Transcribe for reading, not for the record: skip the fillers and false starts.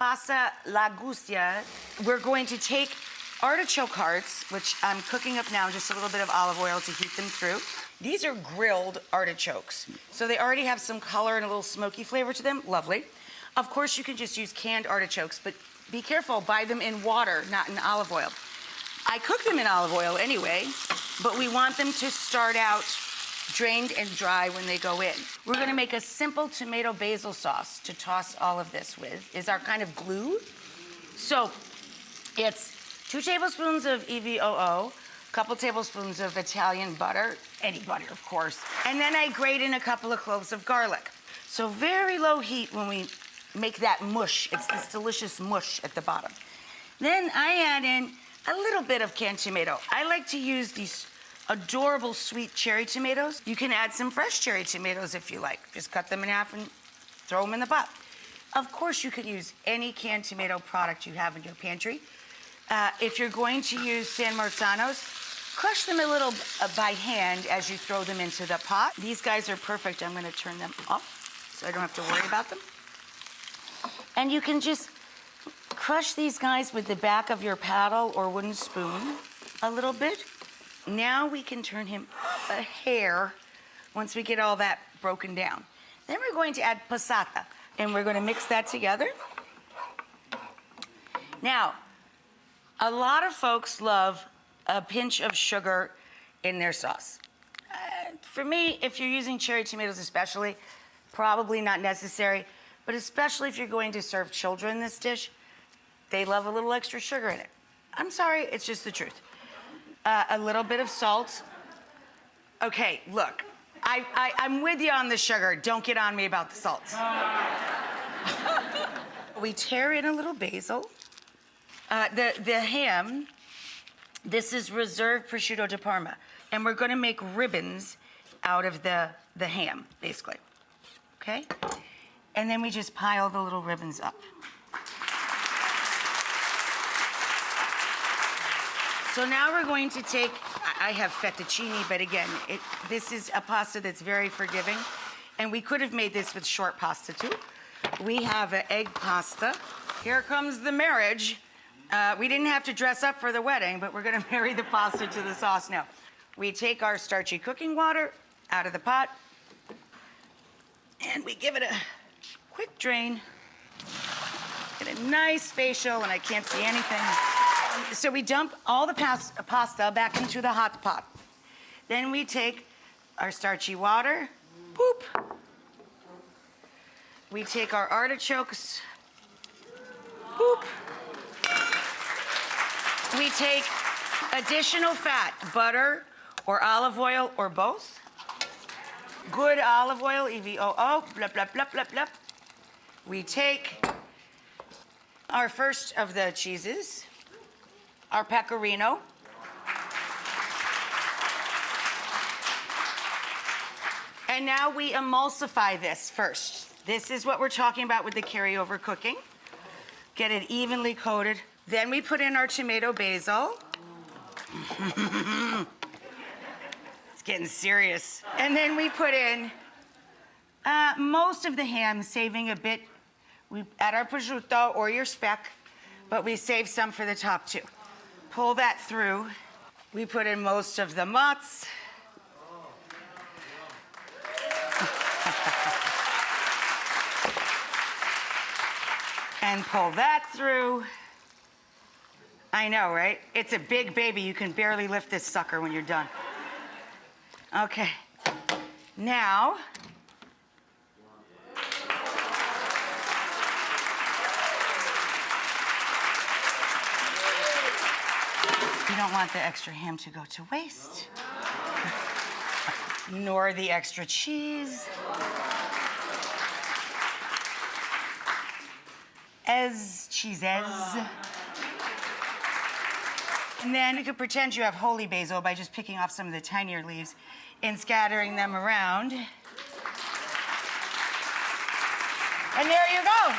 pasta la Gustea. We're going to take artichoke hearts, which I'm cooking up now, just a little bit of olive oil to heat them through. These are grilled artichokes, so they already have some color and a little smoky flavor to them. Lovely. Of course, you can just use canned artichokes, but be careful, buy them in water, not in olive oil. I cook them in olive oil anyway, but we want them to start out drained and dry when they go in. We're gonna make a simple tomato basil sauce to toss all of this with, is our kind of glue. So it's 2 tablespoons of EVOO, a couple tablespoons of Italian butter, any butter, of course. And then I grate in a couple of cloves of garlic. So very low heat when we make that mush. It's this delicious mush at the bottom. Then I add in a little bit of canned tomato. I like to use these adorable sweet cherry tomatoes. You can add some fresh cherry tomatoes if you like. Just cut them in half and throw them in the pot. Of course, you could use any canned tomato product you have in your pantry. If you're going to use San Marzanos, crush them a little by hand as you throw them into the pot. These guys are perfect. I'm gonna turn them off so I don't have to worry about them. And you can just crush these guys with the back of your paddle or wooden spoon a little bit. Now we can turn him a hair once we get all that broken down. Then we're going to add passata, and we're gonna mix that together. Now, a lot of folks love a pinch of sugar in their sauce. For me, if you're using cherry tomatoes especially, probably not necessary, but especially if you're going to serve children this dish, they love a little extra sugar in it. I'm sorry, it's just the truth. A little bit of salt. Okay, look, I'm with you on the sugar. Don't get on me about the salt. We tear in a little basil. The ham, this is reserved prosciutto di Parma, and we're gonna make ribbons out of the ham, basically, okay? And then we just pile the little ribbons up. So now we're going to take, I have fettuccine, but again, this is a pasta that's very forgiving, and we could have made this with short pasta too. We have an egg pasta. Here comes the marriage. We didn't have to dress up for the wedding, but we're gonna marry the pasta to the sauce now. We take our starchy cooking water out of the pot, and we give it a quick drain. Get a nice facial, and I can't see anything. So we dump all the pasta back into the hot pot. Then we take our starchy water, boop. We take our artichokes, boop. We take additional fat, butter or olive oil or both. Good olive oil, EVOO, blah, blah, blah, blah, blah. We take our first of the cheeses, our pecorino. And now we emulsify this first. This is what we're talking about with the carryover cooking. Get it evenly coated. Then we put in our tomato basil. It's getting serious. And then we put in most of the ham, saving a bit. We add our prosciutto or your speck, but we save some for the top too. Pull that through. We put in most of the mozz. And pull that through. I know, right? It's a big baby. You can barely lift this sucker when you're done. Okay. Now, you don't want the extra ham to go to waste, nor the extra cheese. Cheeses. And then you could pretend you have holy basil by just picking off some of the tinier leaves and scattering them around. And there you go.